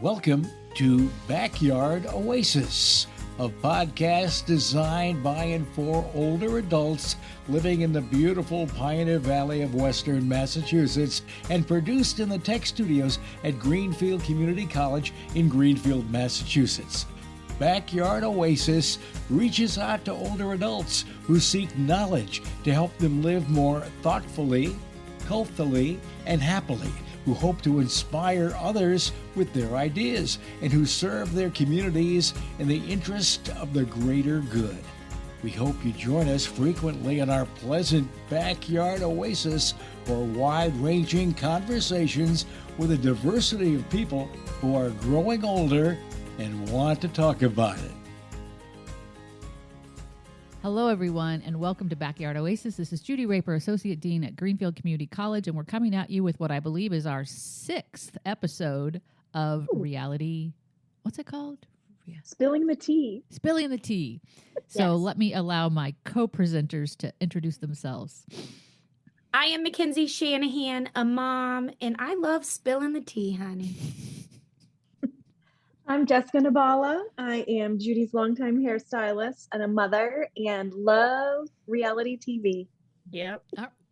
Welcome to Backyard Oasis, a podcast designed by and for older adults living in the beautiful Pioneer Valley of Western Massachusetts and produced in the tech studios at Greenfield Community College in Greenfield, Massachusetts. Backyard Oasis reaches out to older adults who seek knowledge to help them live more thoughtfully, healthily, and happily, who hope to inspire others with their ideas, and who serve their communities in the interest of the greater good. We hope you join us frequently in our pleasant Backyard Oasis for wide-ranging conversations with a diversity of people who are growing older and want to talk about it. Hello, everyone, and welcome to Backyard Oasis. This is Judy Raper, Associate Dean at Greenfield Community College, and we're coming at you with what I believe is our 6th episode of reality. What's it called? Spilling the tea. Spilling the tea. So Yes. let me allow my co-presenters to introduce themselves. I am Mackenzie Shanahan, a mom, and I love spilling the tea, honey. I'm Jessica Niedbala. I am Judy's longtime hairstylist and a mother and love reality TV. Yep.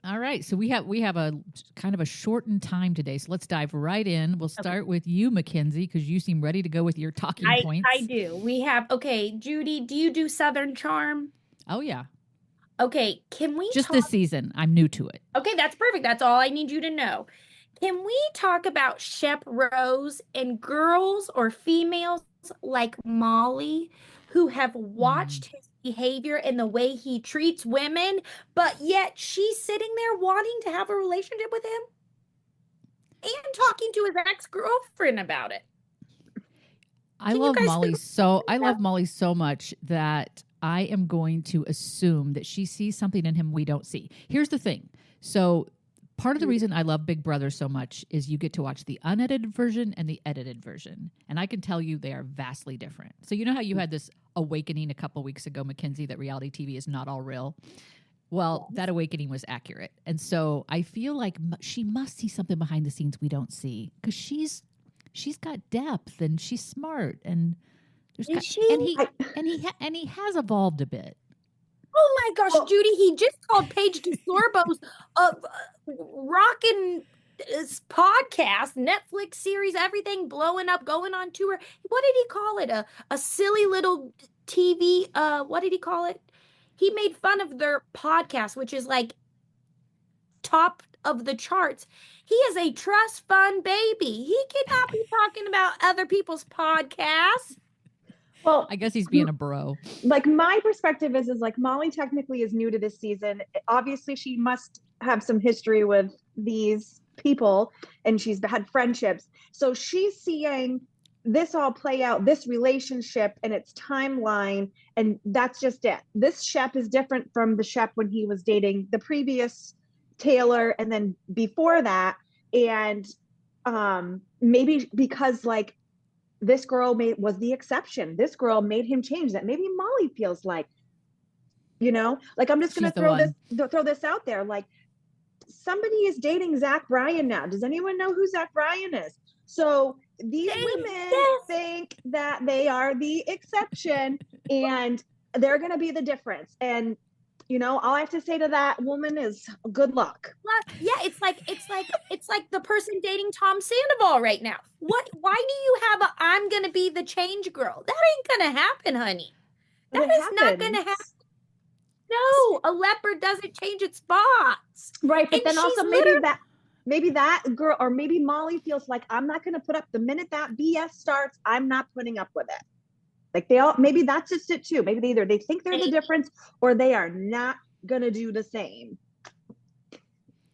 All right, so we have a kind of a shortened time today, so let's dive right in. We'll start with you, Mackenzie, because you seem ready to go with your talking points. I do. We have, Judy, do you do Southern Charm? Oh, yeah. Okay, can we Just this season. I'm new to it. Okay, that's perfect. That's all I need you to know. Can we talk about Shep Rose and girls or females like Molly who have watched his behavior and the way he treats women, but yet she's sitting there wanting to have a relationship with him and talking to his ex-girlfriend about it? I love Molly so much that I am going to assume that she sees something in him we don't see. Here's the thing. So part of the reason I love Big Brother so much is you get to watch the unedited version and the edited version. And I can tell you they are vastly different. So you know how you had this awakening a couple weeks ago, Mackenzie, that reality TV is not all real? Well, that awakening was accurate. And so I feel like she must see something behind the scenes we don't see, because she's got depth and she's smart and he has evolved a bit. Oh my gosh, Judy, he just called Paige DeSorbo's rockin' podcast, Netflix series, everything blowing up, going on tour. What did he call it? A silly little TV, what did he call it? He made fun of their podcast, which is like top of the charts. He is a trust fund baby. He cannot be talking about other people's podcasts. Well, I guess he's being a bro. Like, my perspective is like Molly technically is new to this season. Obviously, she must have some history with these people and she's had friendships. So she's seeing this all play out, this relationship and its timeline. And that's just it. This Shep is different from the Shep when he was dating the previous Taylor and then before that. And maybe because like, this girl was the exception. This girl made him change that. Maybe Molly feels like, like I'm just going to throw this out there. Like, somebody is dating Zach Bryan now. Does anyone know who Zach Bryan is? So these women think that they are the exception and they're going to be the difference. And all I have to say to that woman is good luck. Yeah, it's like the person dating Tom Sandoval right now. Why do you have I'm gonna be the change girl? That ain't gonna happen, honey. That is not gonna happen. No, a leopard doesn't change its spots. Right, but then also maybe that girl or maybe Molly feels like I'm not gonna put up the minute that BS starts, I'm not putting up with it. Like maybe that's just it too. Maybe either they think they're the difference or they are not gonna do the same.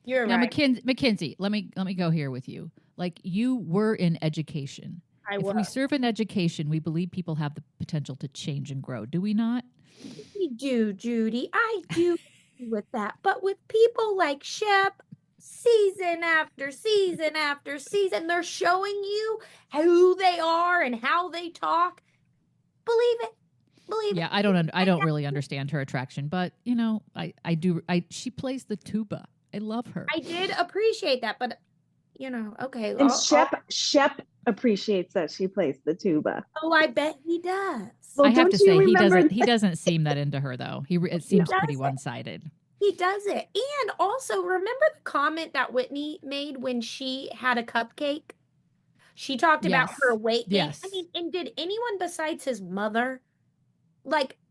You're now, right. Mackenzie, let me go here with you. Like, you were in education. If we serve in education, we believe people have the potential to change and grow. Do we not? We do, Judy. I do with that. But with people like Shep, season after season after season, they're showing you who they are and how they talk. Believe it. Yeah, I don't really understand her attraction, but I do. She plays the tuba. I love her. I did appreciate that, but Okay. And Shep appreciates that she plays the tuba. Oh, I bet he does. Well, I have to say remember he doesn't seem that into her though. It seems pretty one-sided. He does it. And also, remember the comment that Whitney made when she had a cupcake? She talked about her weight gain. Yes. I mean, and did anyone besides his mother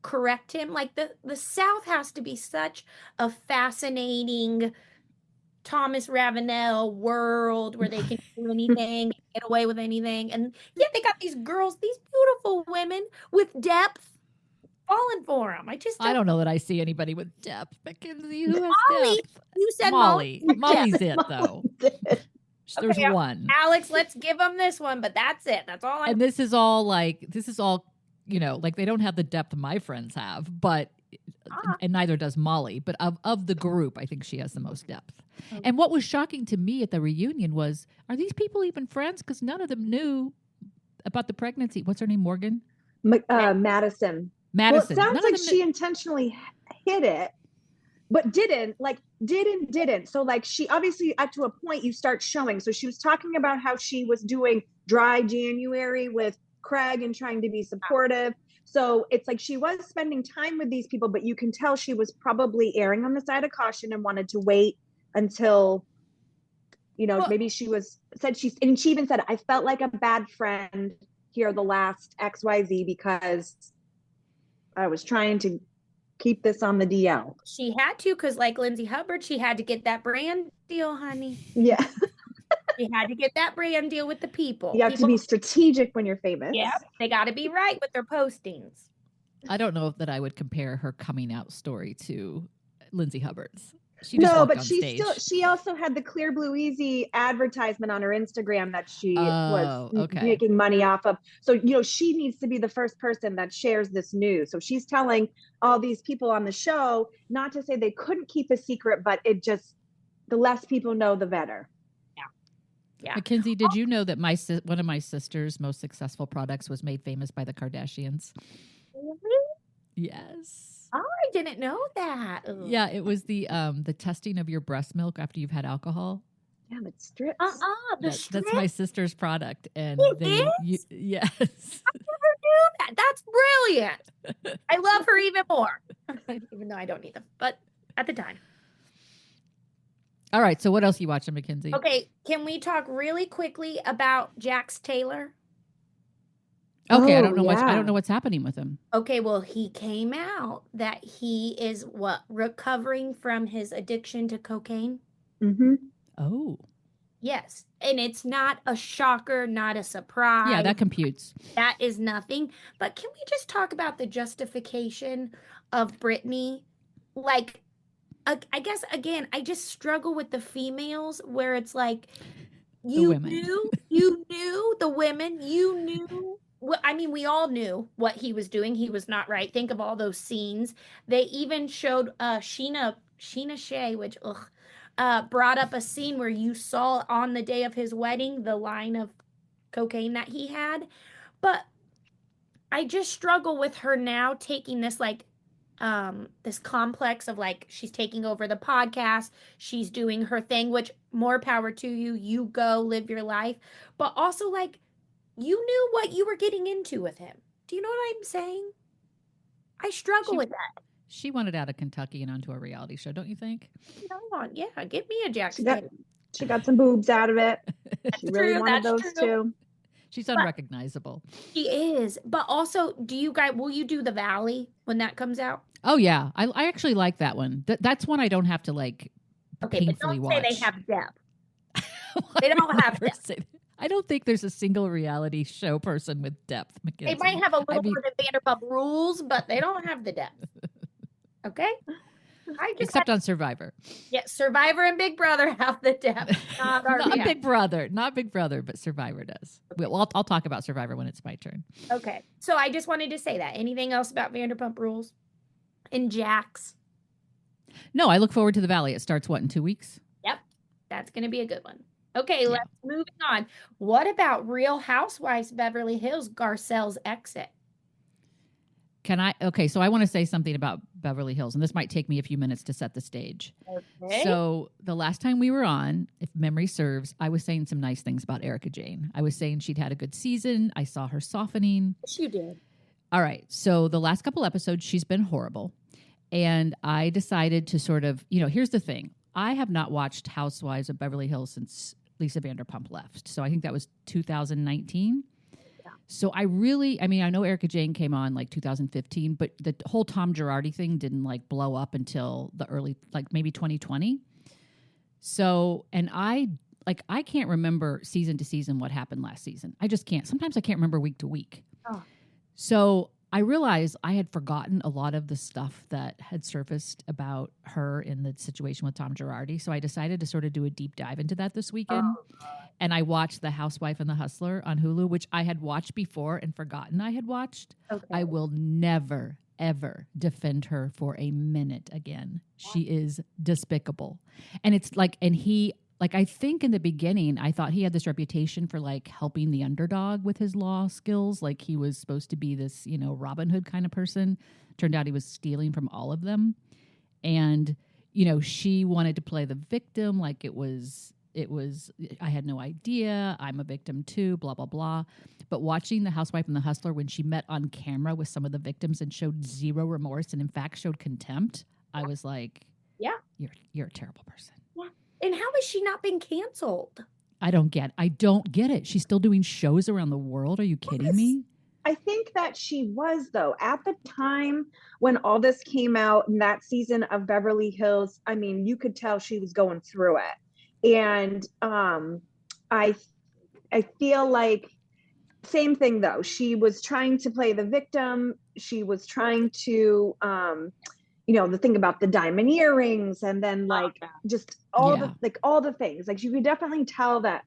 correct him? Like the South has to be such a fascinating Thomas Ravenel world where they can do anything, get away with anything. And yet they got these girls, these beautiful women with depth falling for them. I don't know that I see anybody with depth. Mackenzie, who has Molly, depth? you said Molly. Molly's it though. There's one. Alex, let's give them this one, but that's it. That's all And this is all they don't have the depth my friends have, but and neither does Molly. But of the group, I think she has the most depth. Okay. And what was shocking to me at the reunion was, are these people even friends? Because none of them knew about the pregnancy. What's her name? Morgan? Madison. Well, it sounds like she intentionally hid it, but didn't. So she obviously, up to a point, you start showing. So she was talking about how she was doing dry January with Craig and trying to be supportive. So it's like she was spending time with these people, but you can tell she was probably erring on the side of caution and wanted to wait until, maybe she even said, I felt like a bad friend here the last XYZ because I was trying to keep this on the DL. She had to, because like Lindsay Hubbard, she had to get that brand deal, honey. Yeah. She had to get that brand deal with the people. You have to be strategic when you're famous. Yeah, they got to be right with their postings. I don't know that I would compare her coming out story to Lindsay Hubbard's. She also had the Clear Blue Easy advertisement on her Instagram that she was making money off of. So, she needs to be the first person that shares this news. So she's telling all these people on the show, not to say they couldn't keep a secret, but the less people know, the better. Yeah. Mackenzie, did you know that one of my sister's most successful products was made famous by the Kardashians? Really? Yes. Oh, I didn't know that. Ugh. Yeah, it was the testing of your breast milk after you've had alcohol. Yeah, but strips. That's my sister's product, and yes. I never knew that. That's brilliant. I love her even more, even though I don't need them. But at the time. All right. So what else are you watching, Mackenzie? Okay, can we talk really quickly about Jax Taylor? Okay, I don't know what's happening with him. Okay, well, he came out that he is recovering from his addiction to cocaine. Mm-hmm. Oh. Yes, and it's not a shocker, not a surprise. Yeah, that computes. That is nothing. But can we just talk about the justification of Britney? I guess, again, I just struggle with the females where it's like, you knew the women, you knew. Well, I mean, we all knew what he was doing. He was not right. Think of all those scenes. They even showed Sheena Shea, which brought up a scene where you saw on the day of his wedding the line of cocaine that he had. But I just struggle with her now taking this this complex of she's taking over the podcast, she's doing her thing, which more power to you. You go live your life, but also you knew what you were getting into with him. Do you know what I'm saying? I struggle with that. She wanted out of Kentucky and onto a reality show, don't you think? Yeah, give me a Jackson. She got some boobs out of it. She really wanted those too. She's unrecognizable. She is. But also, will you do The Valley when that comes out? Oh, yeah. I actually like that one. That's one I don't have to painfully watch. Say they have depth. They don't have depth. I don't think there's a single reality show person with depth, Mackenzie. They might have a little more than Vanderpump Rules, but they don't have the depth. Okay? Except on Survivor. Yeah, Survivor and Big Brother have the depth. Not Big Brother. Not Big Brother, but Survivor does. Okay. I'll talk about Survivor when it's my turn. Okay. So I just wanted to say that. Anything else about Vanderpump Rules and Jax? No, I look forward to The Valley. It starts, in 2 weeks? Yep. That's going to be a good one. Okay, let's move on. What about Real Housewives Beverly Hills, Garcelle's exit? So I want to say something about Beverly Hills, and this might take me a few minutes to set the stage. Okay. So the last time we were on, if memory serves, I was saying some nice things about Erica Jane. I was saying she'd had a good season. I saw her softening. Yes, you did. All right. So the last couple episodes, she's been horrible. And I decided to sort of, here's the thing. I have not watched Housewives of Beverly Hills since Lisa Vanderpump left. So I think that was 2019. So I know Erica Jane came on like 2015, but the whole Tom Girardi thing didn't like blow up until the early, like maybe 2020. So, and I can't remember season to season what happened last season. I just can't. Sometimes I can't remember week to week. Oh. So I realized I had forgotten a lot of the stuff that had surfaced about her in the situation with Tom Girardi. So I decided to sort of do a deep dive into that this weekend. And I watched The Housewife and the Hustler on Hulu, which I had watched before and forgotten I had watched. Okay. I will never, ever defend her for a minute again. She is despicable. And it's like, I think in the beginning, I thought he had this reputation for like helping the underdog with his law skills. Like he was supposed to be this, Robin Hood kind of person. Turned out he was stealing from all of them. And, she wanted to play the victim like it was, I had no idea. I'm a victim too, blah, blah, blah. But watching The Housewife and the Hustler, when she met on camera with some of the victims and showed zero remorse and in fact showed contempt, I was like, yeah, you're a terrible person. Yeah. And how has she not been canceled? I don't get it. She's still doing shows around the world. Are you kidding me? I think that she was, though, at the time when all this came out in that season of Beverly Hills. I mean, you could tell she was going through it. And I feel like same thing, though. She was trying to play the victim. She was trying to, the thing about the diamond earrings, and then just all the things. Like you could definitely tell that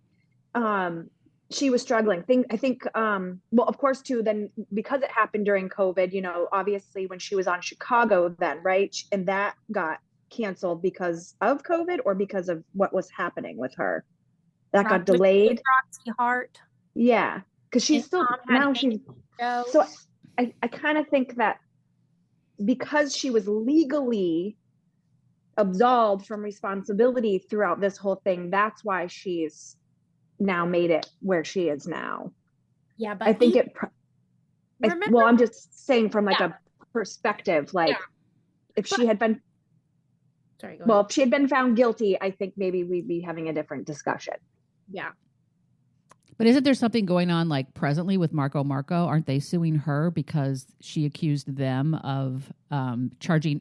she was struggling. I think, of course, too, then because it happened during COVID, obviously when she was on Chicago then, right? And that got canceled because of COVID or because of what was happening with her. That got delayed. Roxy Hart. Yeah, because she's still now she's. So I kind of think that because she was legally absolved from responsibility throughout this whole thing, that's why she's now made it where she is now. Yeah, but I think I'm just saying from a perspective, if she had been. Sorry, go ahead. If she had been found guilty, I think maybe we'd be having a different discussion. Yeah. But isn't there something going on presently with Marco? Aren't they suing her because she accused them of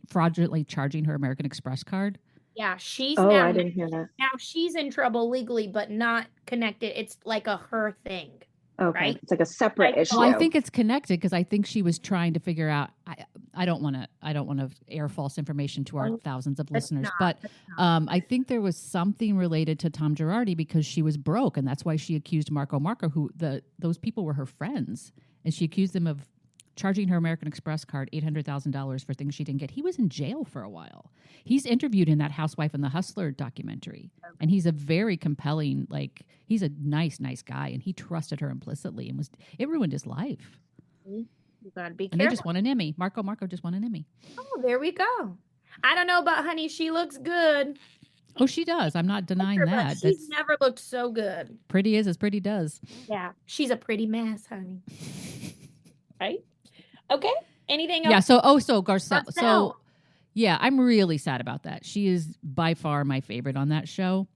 fraudulently charging her American Express card? Yeah, she's I didn't hear that. Now she's in trouble legally, but not connected. It's like a her thing. Okay, right? It's like a separate issue. Well, I think it's connected because I think she was trying to figure out. I don't want to air false information to our thousands of listeners, but I think there was something related to Tom Girardi because she was broke, and that's why she accused Marco, who those people were her friends, and she accused them of charging her American Express card $800,000 for things she didn't get. He was in jail for a while. He's interviewed in that Housewife and the Hustler documentary, and he's a very compelling, he's a nice guy, and he trusted her implicitly, and it ruined his life. You gotta be careful. And they just won an Emmy. Marco just won an Emmy. Oh, there we go. I don't know about Honey. She looks good. Oh, she does. I'm not denying that. She's never looked so good. Pretty is as pretty does. Yeah, she's a pretty mess, honey. Right? Okay. Anything else? Yeah. So Garcelle. So yeah, I'm really sad about that. She is by far my favorite on that show.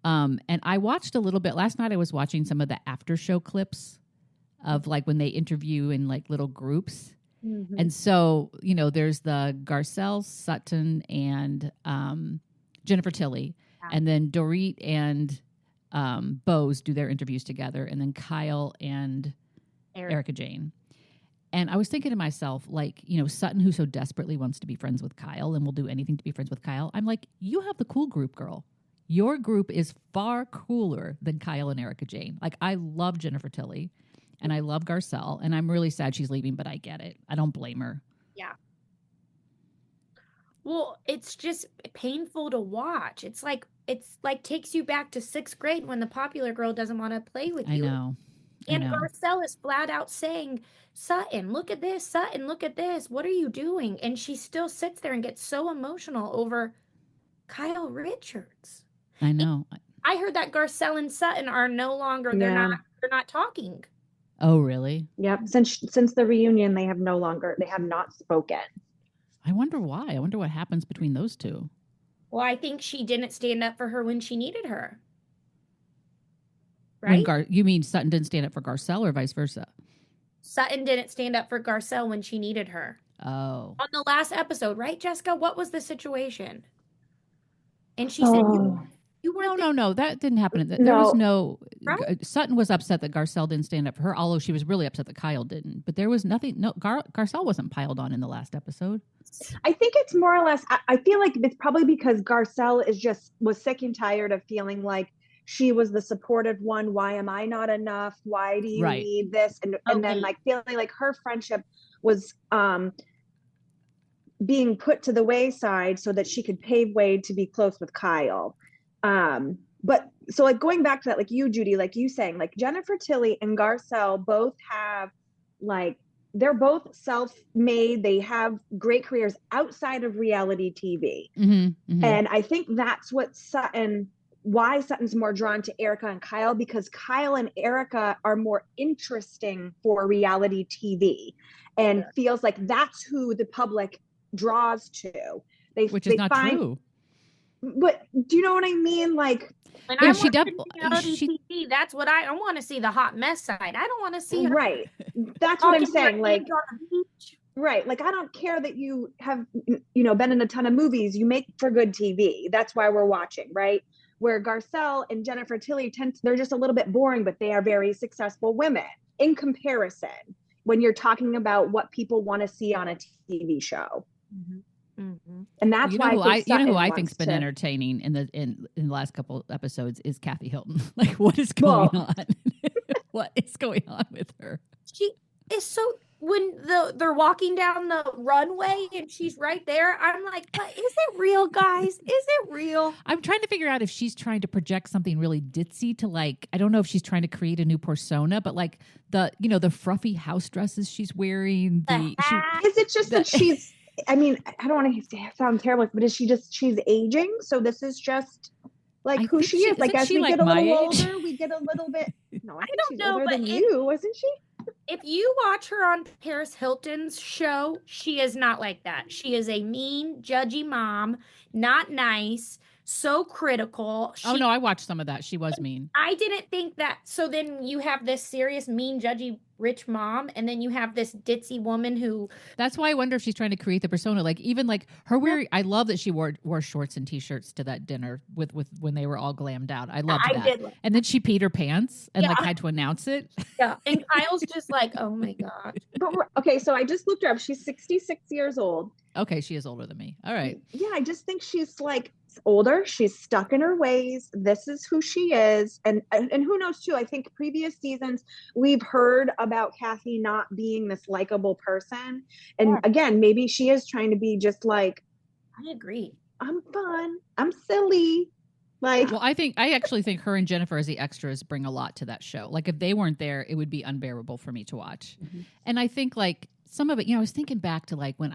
And I watched a little bit last night. I was watching some of the after show clips of when they interview in little groups. Mm-hmm. And so, there's the Garcelle, Sutton, and Jennifer Tilly. Yeah. And then Dorit and Bose do their interviews together. And then Kyle and Erica Jane. And I was thinking to myself, Sutton, who so desperately wants to be friends with Kyle and will do anything to be friends with Kyle. I'm like, you have the cool group, girl. Your group is far cooler than Kyle and Erica Jane. I love Jennifer Tilly and I love Garcelle, and I'm really sad she's leaving, but I get it. I don't blame her. Yeah. Well, it's just painful to watch. It's like takes you back to 6th grade when the popular girl doesn't want to play with you. I know. And Garcelle is flat out saying, Sutton, look at this. Sutton, look at this. What are you doing? And she still sits there and gets so emotional over Kyle Richards. I know. I heard that Garcelle and Sutton are no longer, they're not talking. Oh, really? Yep. Since the reunion, they have not spoken. I wonder why. I wonder what happens between those two. Well, I think she didn't stand up for her when she needed her. Right? You mean Sutton didn't stand up for Garcelle or vice versa? Sutton didn't stand up for Garcelle when she needed her. Oh. On the last episode, right, Jessica? What was the situation? And she said, you weren't No, that didn't happen. There was no... Right? Sutton was upset that Garcelle didn't stand up for her, although she was really upset that Kyle didn't. But there was nothing... No, Garcelle wasn't piled on in the last episode. I think it's more or less... I feel like it's probably because Garcelle was sick and tired of feeling like she was the supportive one. Why am I not enough? Why do you need this? And then like feeling like her friendship was being put to the wayside so that she could pave way to be close with Kyle. But so like going back to that, like you, Judy, like you saying, like Jennifer Tilly and Garcelle both have like, they're both self-made. They have great careers outside of reality TV. And I think that's what why Sutton's more drawn to Erica and Kyle, because Kyle and Erica are more interesting for reality TV and feels like that's who the public draws to. Which is not true. But do you know what I mean? Like, when I watch reality TV, that's what I want to see, the hot mess side. I don't want to see her. Right. That's what I'm saying. Like, right. Like, I don't care that you have, been in a ton of movies. You make for good TV. That's why we're watching, right? Where Garcelle and Jennifer Tilly they're just a little bit boring, but they are very successful women in comparison when you're talking about what people want to see on a TV show. And that's why I think's been entertaining in the last couple episodes is Kathy Hilton. Like, what is going on? What is going on with her? She is so. When they're walking down the runway and she's right there, I'm like, but is it real, guys? Is it real? I'm trying to figure out if she's trying to project something really ditzy to, like, I don't know if she's trying to create a new persona, but like the fruffy house dresses she's wearing. Is it just that she's, I mean, I don't want to sound terrible, but she's aging? So this is just like who she is. Like as we get a little older, we get a little bit, no, I don't know, older than you, isn't she? If you watch her on Paris Hilton's show, she is not like that. She is a mean, judgy mom, not nice, so critical. No, I watched some of that. She was mean. I didn't think that. So then you have this serious, mean, judgy, rich mom, and then you have this ditzy woman who... That's why I wonder if she's trying to create the persona. Like, even like her wearing... I love that she wore shorts and T-shirts to that dinner with when they were all glammed out. I loved that. And then she peed her pants and had to announce it. Yeah, and Kyle's just like, oh my God. But okay, so I just looked her up. She's 66 years old. Okay, she is older than me. All right. Yeah, I just think she's like older. She's stuck in her ways. This is who she is. And who knows too, I think previous seasons we've heard about Kathy not being this likable person. And again, maybe she is trying to be just like, I agree. I'm fun. I'm silly. Like, well, I actually think her and Jennifer as the extras bring a lot to that show. Like if they weren't there, it would be unbearable for me to watch. And I think like some of it, I was thinking back to like when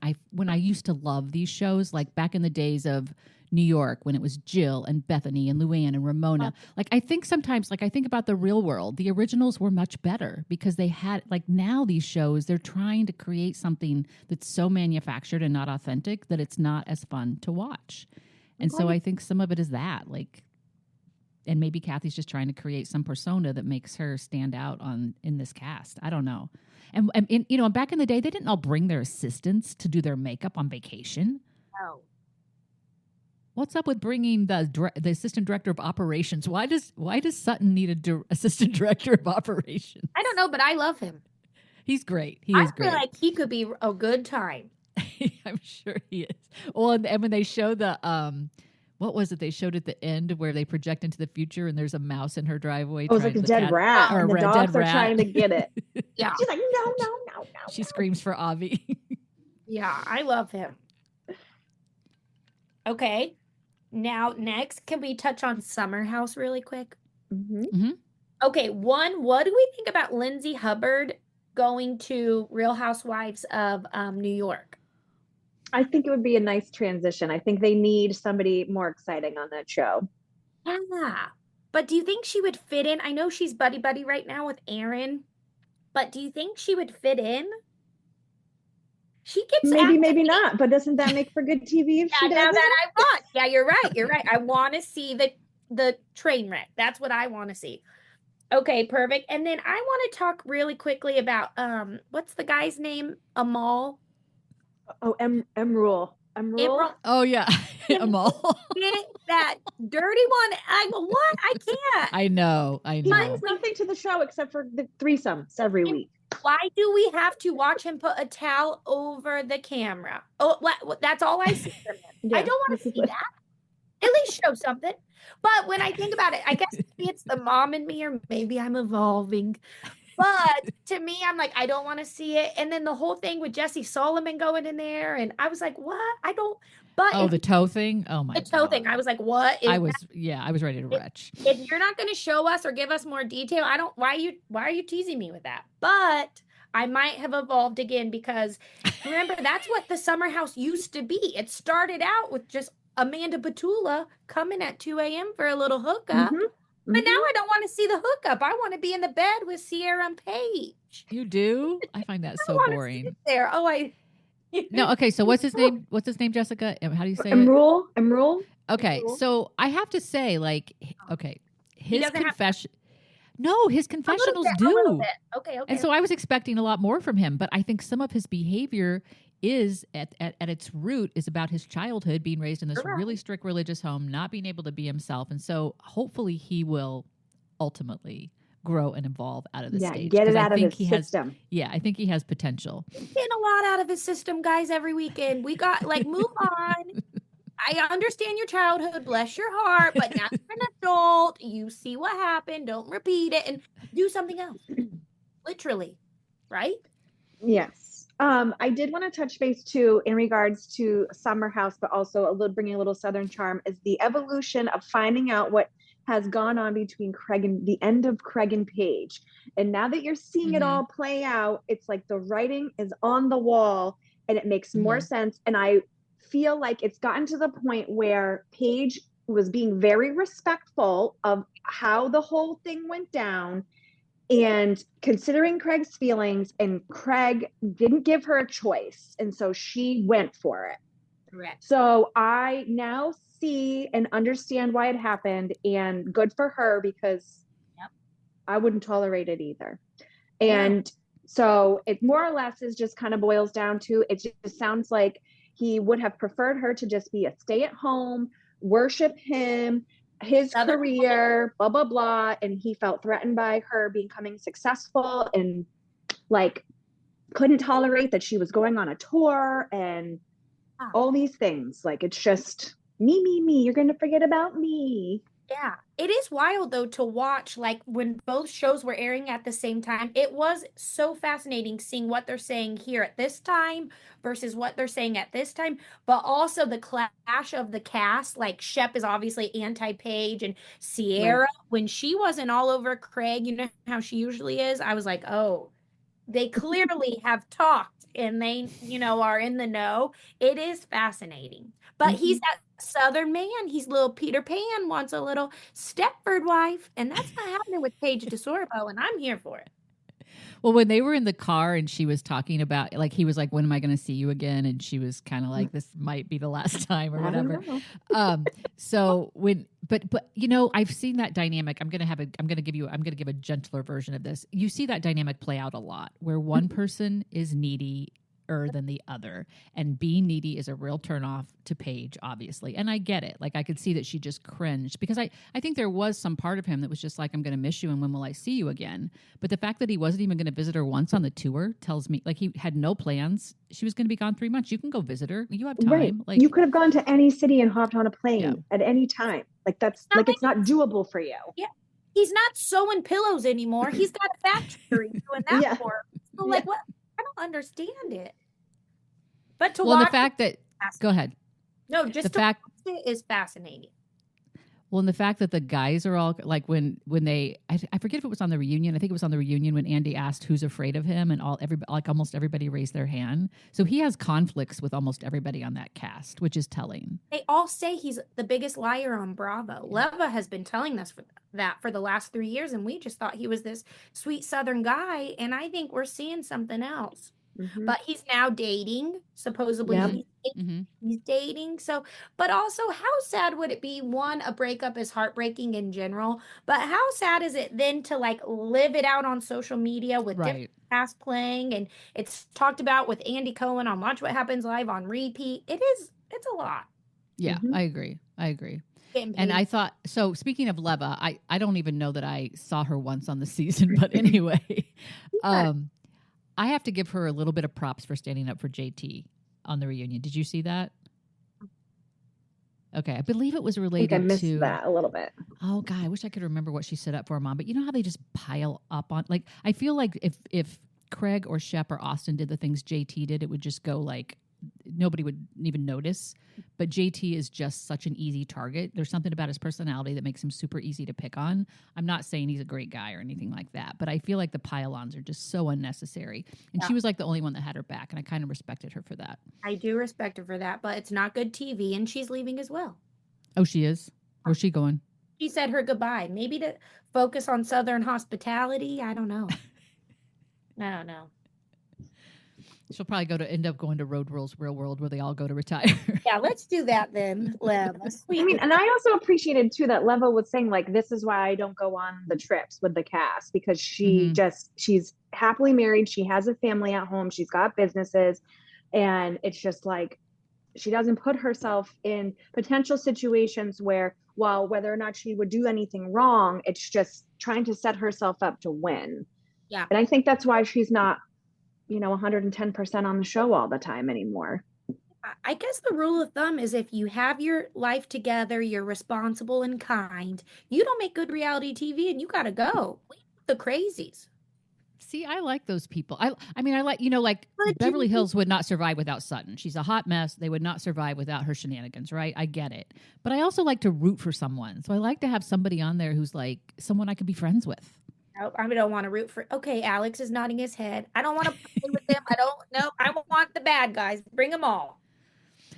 I used to love these shows, like back in the days of New York when it was Jill and Bethany and Luann and Ramona. Like I think sometimes, like I think about The Real World, the originals were much better because they had, like now these shows, they're trying to create something that's so manufactured and not authentic that it's not as fun to watch. And so I think some of it is that, like, and maybe Kathy's just trying to create some persona that makes her stand out in this cast. I don't know. And back in the day, they didn't all bring their assistants to do their makeup on vacation. No. What's up with bringing the assistant director of operations? Why does Sutton need a assistant director of operations? I don't know, but I love him. He's great. He is great. I feel like he could be a good time. I'm sure he is. Well, and when they show the what was it they showed at the end where they project into the future and there's a mouse in her driveway? Oh, it was like a dead rat. And the dogs are trying to get it. Yeah. She's like, no. She screams for Avi. Yeah, I love him. Okay. Now, next, can we touch on Summer House really quick? Okay, one, what do we think about Lindsay Hubbard going to Real Housewives of New York? I think it would be a nice transition. I think they need somebody more exciting on that show. Yeah. But do you think she would fit in? I know she's buddy right now with Aaron, but do you think she would fit in? She gets maybe not, but doesn't that make for good TV if she does? Now that I want. Yeah, you're right. I want to see the train wreck. That's what I want to see. Okay, perfect. And then I want to talk really quickly about what's the guy's name? Amal. Oh, Emerald. Oh yeah, Amal. That dirty one. I can't. I know. He brings nothing to the show except for the threesomes every week. Why do we have to watch him put a towel over the camera? Oh, that's all I see from him. Yeah, I don't want to see that. At least show something. But when I think about it, I guess maybe it's the mom in me, or maybe I'm evolving. But to me, I'm like, I don't want to see it. And then the whole thing with Jesse Solomon going in there, and I was like, what? I don't. But the toe thing. Oh my! The toe thing. I was like, what? I was ready to retch. If you're not going to show us or give us more detail, I don't. Why are you teasing me with that? But I might have evolved again, because remember, that's what the summer house used to be. It started out with just Amanda Batula coming at 2 a.m. for a little hookup. Mm-hmm. But now I don't want to see the hookup. I want to be in the bed with Sierra and Paige. You do? I find that so boring. There. No, okay. So what's his name? What's his name, Jessica? How do you say Emerald? it? Emerald. Okay. So I have to say, his confession. No, his confessionals do. Okay. And so I was expecting a lot more from him, but I think some of his behavior is at its root is about his childhood, being raised in this really strict religious home, not being able to be himself. And so hopefully he will ultimately grow and evolve out of the stage. Get it out of his system. I think he has potential. He's getting a lot out of his system, guys, every weekend. We got, move on. I understand your childhood, bless your heart, but now you're an adult. You see what happened. Don't repeat it and do something else. Literally, right? Yes. I did want to touch base too in regards to Summer House, but also bringing a little Southern charm, is the evolution of finding out what has gone on between the end of Craig and Paige. And now that you're seeing it all play out, it's like the writing is on the wall and it makes more sense. And I feel like it's gotten to the point where Paige was being very respectful of how the whole thing went down, and considering Craig's feelings, and Craig didn't give her a choice. And so she went for it. Correct. So I now see and understand why it happened, and good for her, because I wouldn't tolerate it either. And so it more or less is just kind of boils down to, it just sounds like he would have preferred her to just be a stay-at-home, worship him, his career, blah, blah, blah. And he felt threatened by her becoming successful, and couldn't tolerate that she was going on a tour and all these things. It's just me. You're going to forget about me. Yeah, it is wild though to watch, when both shows were airing at the same time. It was so fascinating seeing what they're saying here at this time versus what they're saying at this time, but also the clash of the cast. Shep is obviously anti-Paige, and Sierra, when she wasn't all over Craig, you know how she usually is. I was like, oh, they clearly have talked and they, are in the know. It is fascinating. But he's that Southern man. He's little Peter Pan, wants a little Stepford wife. And that's not happening with Paige DeSorbo, and I'm here for it. Well, when they were in the car and she was talking about, he was like, when am I going to see you again? And she was kind of like, this might be the last time or whatever. But I've seen that dynamic. I'm going to give a gentler version of this. You see that dynamic play out a lot, where one person is needy than the other, and being needy is a real turnoff to Paige, obviously. And I get it. I could see that she just cringed, because I think there was some part of him that was just like, I'm going to miss you, and when will I see you again? But the fact that he wasn't even going to visit her once on the tour tells me he had no plans. She was going to be gone 3 months. You can go visit her. You have time. Right. You could have gone to any city and hopped on a plane at any time. It's not doable for you. Yeah. He's not sewing pillows anymore. He's got a factory doing that for him. So what? I don't understand it. But to watch the fact that go ahead. No, just the fact it is fascinating. Well, and the fact that the guys are all like when they I forget if it was on the reunion. I think it was on the reunion when Andy asked who's afraid of him, and almost everybody raised their hand. So he has conflicts with almost everybody on that cast, which is telling. They all say he's the biggest liar on Bravo. Leva has been telling us that for the last 3 years, and we just thought he was this sweet Southern guy, and I think we're seeing something else. Mm-hmm. But he's now dating, supposedly. Yep. He's dating. So, but also, how sad would it be? One, a breakup is heartbreaking in general, but how sad is it then to like live it out on social media with different casts playing, and it's talked about with Andy Cohen on Watch What Happens Live on repeat. It's a lot. Yeah, I agree. And I thought, so speaking of Leva, I don't even know that I saw her once on the season, but anyway, I have to give her a little bit of props for standing up for JT on the reunion. Did you see that? Okay, I believe it was related to... I missed that a little bit. Oh, God, I wish I could remember what she stood up for, Mom. But you know how they just pile up on... Like, I feel like if Craig or Shep or Austin did the things JT did, it would just go like... Nobody would even notice. But JT is just such an easy target. There's something about his personality that makes him super easy to pick on. I'm not saying he's a great guy or anything like that, but I feel like the pile-ons are just so unnecessary. And she was like the only one that had her back, and I kind of respected her for that. I do respect her for that, but it's not good TV, and she's leaving as well. Oh, she is? Where's she going? She said her goodbye. Maybe to focus on Southern hospitality. I don't know. I don't know. She'll probably end up going to Road Rules Real World where they all go to retire. Yeah, let's do that then, Lev. I mean, and I also appreciated too that Leva was saying like, this is why I don't go on the trips with the cast, because she's happily married. She has a family at home. She's got businesses. And it's just like, she doesn't put herself in potential situations where, well, whether or not she would do anything wrong, it's just trying to set herself up to win. Yeah. And I think that's why she's not 110% on the show all the time anymore. I guess the rule of thumb is if you have your life together, you're responsible and kind, you don't make good reality TV and you got to go. The crazies. See, I like those people. I mean, I like, like Beverly Hills would not survive without Sutton. She's a hot mess. They would not survive without her shenanigans, right? I get it. But I also like to root for someone. So I like to have somebody on there who's like someone I could be friends with. I don't want to root for. Okay, Alex is nodding his head. I don't want to play with them. I want the bad guys. Bring them all.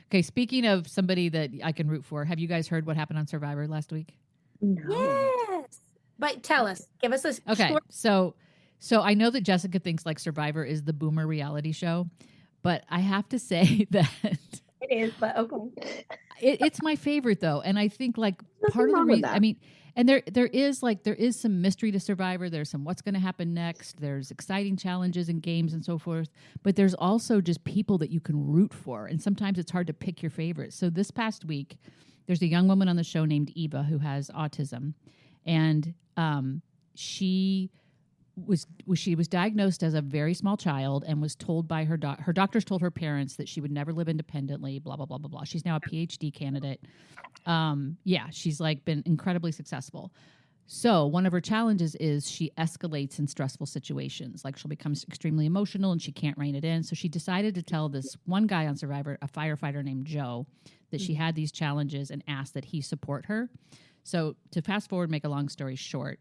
Okay, speaking of somebody that I can root for, have you guys heard what happened on Survivor last week? No. Yes. But tell us. Give us a okay. short... So I know that Jessica thinks like Survivor is the boomer reality show, but I have to say that it is. But okay, it's my favorite though, and I think like part of the reason. I mean. And there is some mystery to Survivor. There's some what's going to happen next. There's exciting challenges and games and so forth. But there's also just people that you can root for. And sometimes it's hard to pick your favorites. So this past week, there's a young woman on the show named Eva who has autism. And she was diagnosed as a very small child and was told by her doctors told her parents that she would never live independently, blah, blah, blah, blah, blah. She's now a PhD candidate. She's like been incredibly successful. So one of her challenges is she escalates in stressful situations. Like she'll become extremely emotional and she can't rein it in. So she decided to tell this one guy on Survivor, a firefighter named Joe, that she had these challenges and asked that he support her. So to fast forward, make a long story short,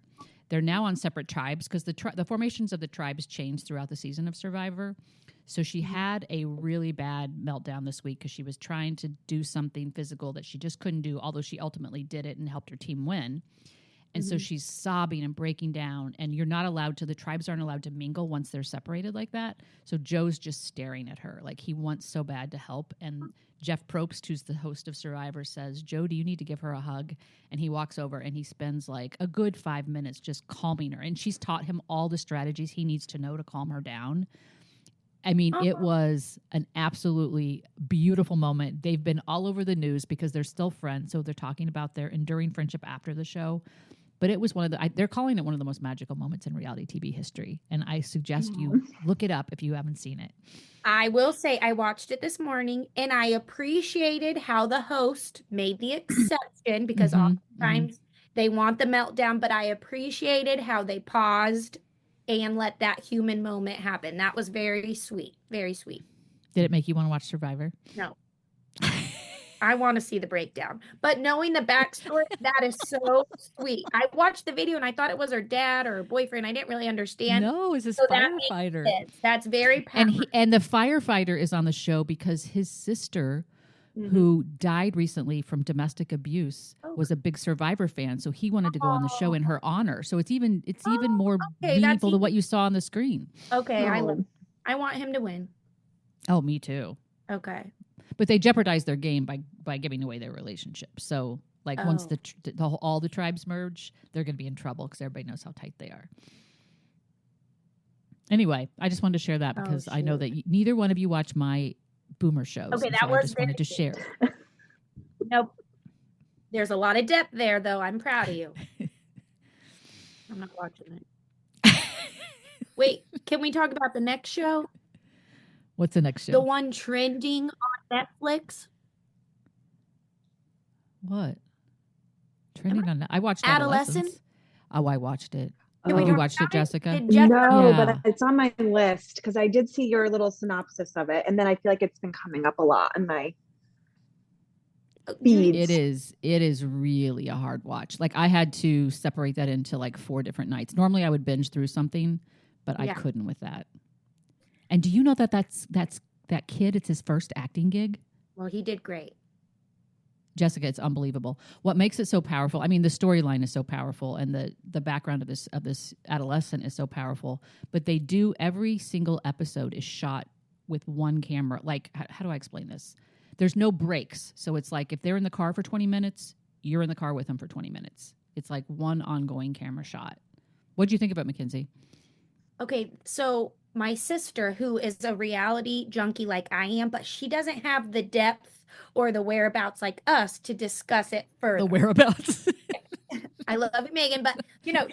they're now on separate tribes because the formations of the tribes changed throughout the season of Survivor. So she had a really bad meltdown this week because she was trying to do something physical that she just couldn't do, although she ultimately did it and helped her team win. And so she's sobbing and breaking down, and the tribes aren't allowed to mingle once they're separated like that. So Joe's just staring at her like he wants so bad to help. And Jeff Probst, who's the host of Survivor, says, Joe, do you need to give her a hug? And he walks over and he spends like a good 5 minutes just calming her. And she's taught him all the strategies he needs to know to calm her down. I mean, it was an absolutely beautiful moment. They've been all over the news because they're still friends. So they're talking about their enduring friendship after the show. But it was they're calling it one of the most magical moments in reality TV history. And I suggest you look it up if you haven't seen it. I will say I watched it this morning and I appreciated how the host made the exception because oftentimes they want the meltdown, but I appreciated how they paused and let that human moment happen. That was very sweet. Very sweet. Did it make you want to watch Survivor? No. I want to see the breakdown. But knowing the backstory, that is so sweet. I watched the video and I thought it was her dad or her boyfriend. I didn't really understand. No, it's his So firefighter. That's very powerful. And the firefighter is on the show because his sister, who died recently from domestic abuse, was a big Survivor fan. So he wanted to go on the show in her honor. So it's even more meaningful than what you saw on the screen. Okay, I want him to win. Oh, me too. Okay. But they jeopardize their game by giving away their relationship. So, like, once all the tribes merge, they're going to be in trouble because everybody knows how tight they are. Anyway, I just wanted to share that because I know that neither one of you watch my Boomer shows. Okay, so I just wanted to share. Nope. There's a lot of depth there, though. I'm proud of you. I'm not watching it. Wait, can we talk about the next show? What's the next show? The one trending on Netflix. What? Trending on? I watched Adolescence. Oh, I watched it. Can we you talk watched it, about Jessica? No, but it's on my list because I did see your little synopsis of it, and then I feel like it's been coming up a lot in my feeds. It is really a hard watch. Like I had to separate that into like 4 different nights. Normally I would binge through something, but I couldn't with that. And do you know that that kid, it's his first acting gig? Well, he did great. Jessica, it's unbelievable. What makes it so powerful? I mean, the storyline is so powerful, and the background of this adolescent is so powerful. But they do every single episode is shot with one camera. Like, how do I explain this? There's no breaks, so it's like if they're in the car for 20 minutes, you're in the car with them for 20 minutes. It's like one ongoing camera shot. What do you think about Mackenzie? Okay, so my sister, who is a reality junkie like I am, but she doesn't have the depth or the whereabouts like us to discuss it further. The whereabouts. I love you, Megan, but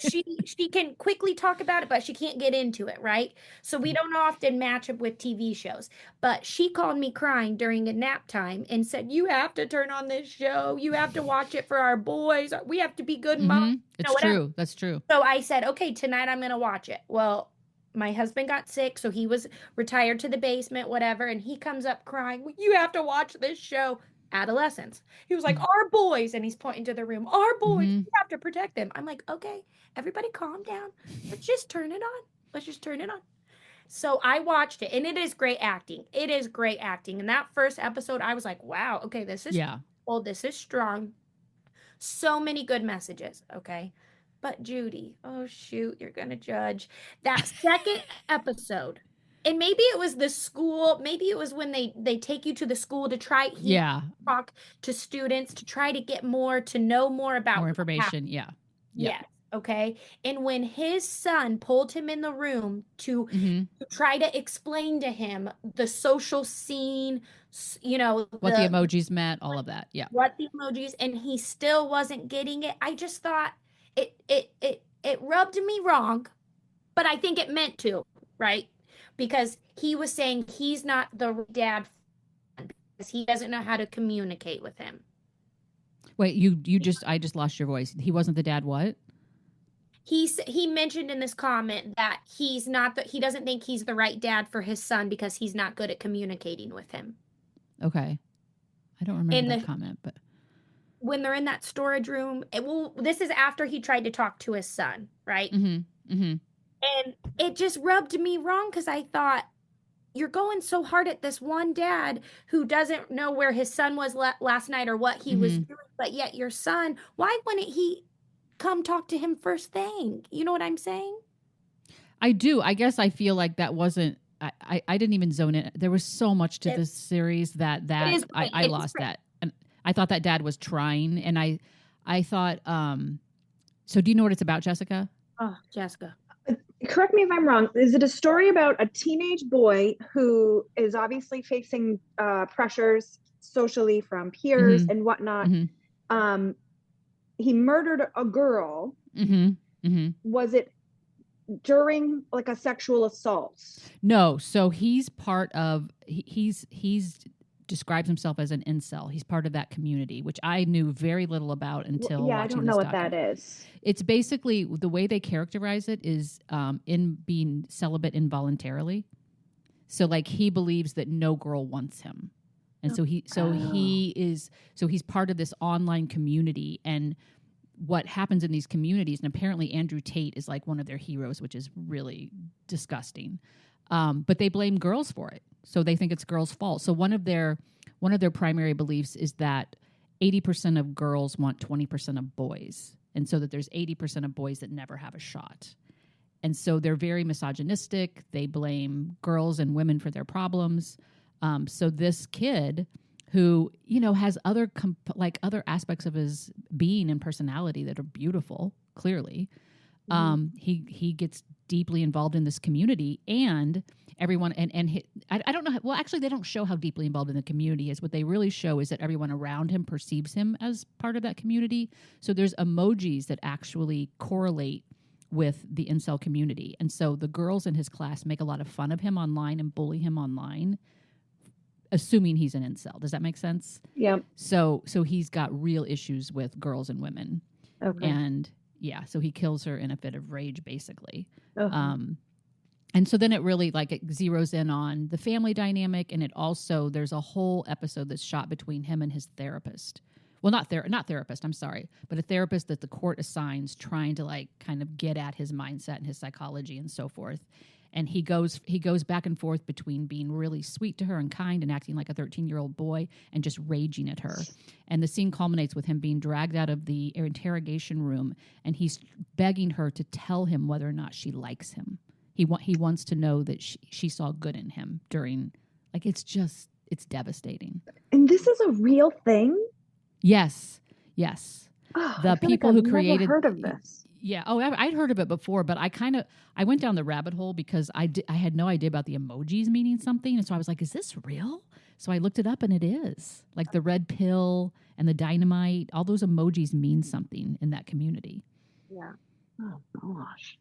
she can quickly talk about it, but she can't get into it, right? So we don't often match up with TV shows. But she called me crying during a nap time and said, "You have to turn on this show. You have to watch it for our boys. We have to be good moms." It's true. That's true. So I said, "Okay, tonight I'm going to watch it." Well, my husband got sick, so he was retired to the basement, whatever, and he comes up crying, "You have to watch this show." Adolescence. He was like, "Our boys," and he's pointing to the room. "Our boys, you have to protect them." I'm like, "Okay, everybody calm down. Let's just turn it on. So I watched it, and it is great acting. It is great acting. And that first episode, I was like, wow, okay, this is this is strong. So many good messages, okay? But Judy, oh shoot, you're gonna judge. That second episode, and maybe it was the school, maybe it was when they take you to the school to try talk to students to try to get to know more about more information. Yes. Okay. And when his son pulled him in the room to try to explain to him the social scene, what the emojis meant, all of that. Yeah. What the emojis, and he still wasn't getting it. I just thought it rubbed me wrong, but I think it meant to, right? Because he was saying he's not the dad because he doesn't know how to communicate with him. Wait, I just lost your voice. He wasn't the dad. What? He mentioned in this comment that he doesn't think he's the right dad for his son because he's not good at communicating with him. Okay. I don't remember that comment, but when they're in that storage room, this is after he tried to talk to his son, right? And it just rubbed me wrong because I thought, you're going so hard at this one dad who doesn't know where his son was last night or what he was doing, but yet your son, why wouldn't he come talk to him first thing? You know what I'm saying? I do. I guess I feel like that wasn't, I didn't even zone in. There was so much to this series that I lost that. And I thought that dad was trying, and I thought, so do you know what it's about, Jessica? Oh, Jessica. Correct me if I'm wrong. Is it a story about a teenage boy who is obviously facing pressures socially from peers and whatnot? He murdered a girl. Was it during like a sexual assault? No. So he's part of, he's describes himself as an incel. He's part of that community, which I knew very little about until watching I don't know what that is. It's basically, the way they characterize it is in being celibate involuntarily. So like he believes that no girl wants him. And he's part of this online community. And what happens in these communities, and apparently Andrew Tate is like one of their heroes, which is really disgusting. But they blame girls for it. So they think it's girls' fault. So one of their primary beliefs is that 80% of girls want 20% of boys. And so that there's 80% of boys that never have a shot. And so they're very misogynistic. They blame girls and women for their problems. So this kid who, has other aspects of his being and personality that are beautiful, clearly, he gets deeply involved in this community, and everyone, I don't know. Well, actually, they don't show how deeply involved in the community is. What they really show is that everyone around him perceives him as part of that community. So there's emojis that actually correlate with the incel community. And so the girls in his class make a lot of fun of him online and bully him online, assuming he's an incel. Does that make sense? Yeah. So he's got real issues with girls and women. Okay. And so he kills her in a fit of rage, basically. Okay. And so then it really it zeroes in on the family dynamic, and there's a whole episode that's shot between him and his therapist. Well, not therapist, I'm sorry, but a therapist that the court assigns, trying to kind of get at his mindset and his psychology and so forth. And he goes back and forth between being really sweet to her and kind and acting like a 13-year-old boy and just raging at her. And the scene culminates with him being dragged out of the interrogation room, and he's begging her to tell him whether or not she likes him. He wants to know that she saw good in him during, it's devastating. And this is a real thing? Yes. Oh, the people who created, never heard of this. Yeah. Oh, I'd heard of it before, but I went down the rabbit hole because I had no idea about the emojis meaning something. And so I was like, is this real? So I looked it up, and it is. Like the red pill and the dynamite, all those emojis mean something in that community. Yeah. Oh, gosh.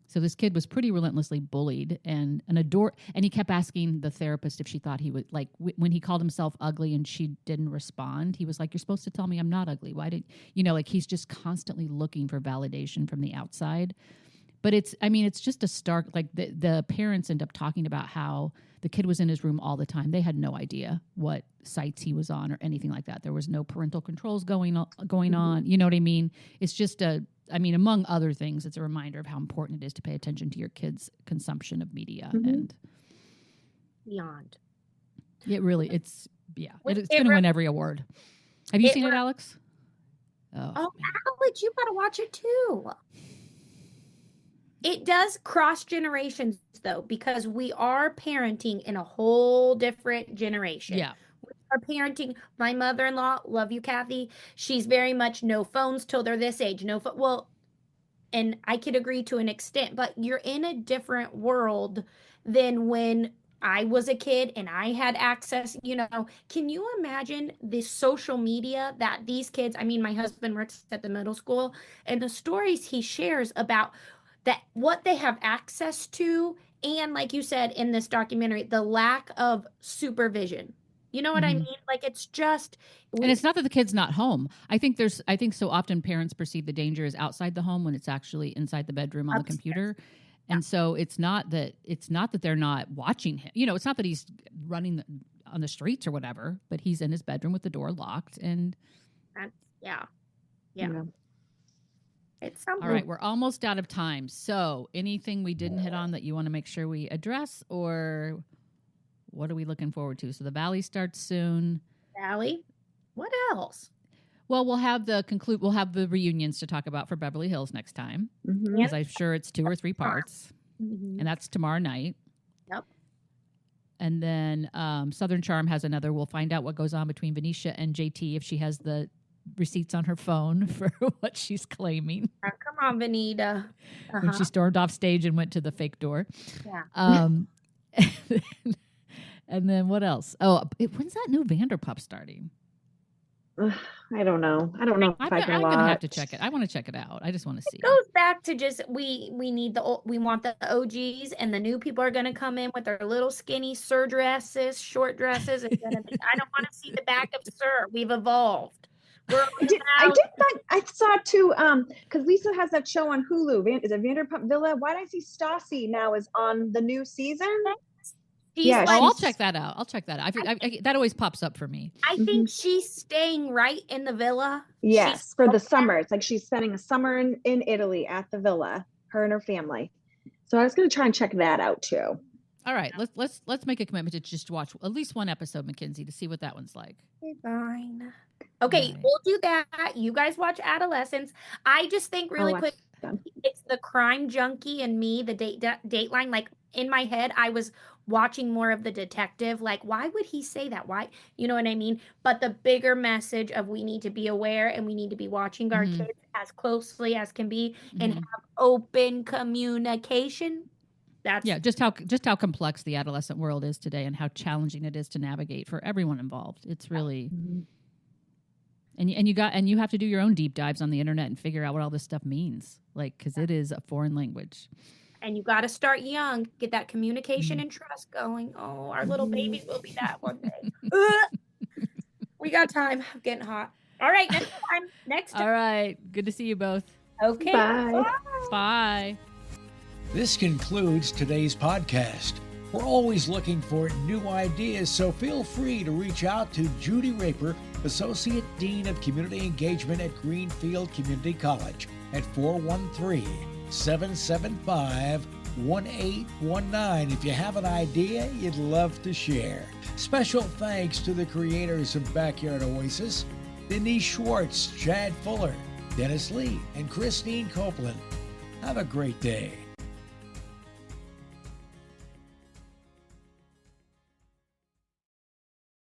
So this kid was pretty relentlessly bullied and he kept asking the therapist if she thought he would, when he called himself ugly and she didn't respond, he was like, you're supposed to tell me I'm not ugly. Why didn't, he's just constantly looking for validation from the outside. But it's just a stark, the parents end up talking about how the kid was in his room all the time. They had no idea what sites he was on or anything like that. There was no parental controls going on. You know what I mean? It's just among other things, it's a reminder of how important it is to pay attention to your kids' consumption of media. And beyond. It really, it's going to win every award. Have you seen it, Alex? Oh, Alex, you got to watch it too. It does cross generations, though, because we are parenting in a whole different generation. Yeah. We are parenting. My mother-in-law, love you, Kathy. She's very much no phones till they're this age. Well, and I could agree to an extent, but you're in a different world than when I was a kid and I had access. Can you imagine the social media that these kids, my husband works at the middle school, and the stories he shares about that, what they have access to, and like you said in this documentary, the lack of supervision. You know what I mean? It's just, and it's not that the kid's not home. I think so often parents perceive the danger as outside the home when it's actually inside the bedroom on the computer. And so it's not that they're not watching him. It's not that he's running on the streets or whatever, but he's in his bedroom with the door locked. And yeah. It's something. All right, we're almost out of time. So anything we didn't hit on that you want to make sure we address, or what are we looking forward to? So the Valley starts soon. Valley? What else? Well, we'll have the reunions to talk about for Beverly Hills next time, because I'm sure it's 2 or 3 parts, and that's tomorrow night. Yep. And then Southern Charm has another. We'll find out what goes on between Venetia and JT, if she has the receipts on her phone for what she's claiming. Come on, Venita. When she stormed off stage and went to the fake door. Yeah. And then what else? Oh, when's that new Vanderpump starting? I don't know. I don't know. I'm gonna have to check it. I want to check it out. I just want to see. It goes back to just we want the OGs, and the new people are gonna come in with their little skinny short dresses. It's gonna be. I don't want to see the back of Sir. We've evolved. I saw too, because Lisa has that show on Hulu. Is it Vanderpump Villa? Why did I see Stassi now is on the new season? She's Yeah, like, I'll check that out. That always pops up for me. I think she's staying right in the villa. Yes, for the summer. It's like she's spending a summer in Italy at the villa, her and her family. So I was going to try and check that out too. All right, let's make a commitment to just watch at least one episode, Mackenzie, to see what that one's like. Fine. Okay, Right. we'll do that. You guys watch Adolescence. I just think really quick, it's the crime junkie and me, the Dateline. Like in my head, I was watching more of the detective. Like, why would he say that? Why? You know what I mean? But the bigger message of we need to be aware and we need to be watching our kids as closely as can be and have open communication. Just how complex the adolescent world is today and how challenging it is to navigate for everyone involved. It's really and you have to do your own deep dives on the internet and figure out what all this stuff means, like, because it is a foreign language. And you got to start young, get that communication and trust going. Oh, our little babies will be that one day. We got time. I'm getting hot. All right, next time. All right, good to see you both. Okay. Bye. Bye. This concludes today's podcast. We're always looking for new ideas, so feel free to reach out to Judy Raper, Associate Dean of Community Engagement at Greenfield Community College at 413-775-1819. If you have an idea you'd love to share. Special thanks to the creators of Backyard Oasis, Denise Schwartz, Chad Fuller, Dennis Lee, and Christine Copeland. Have a great day.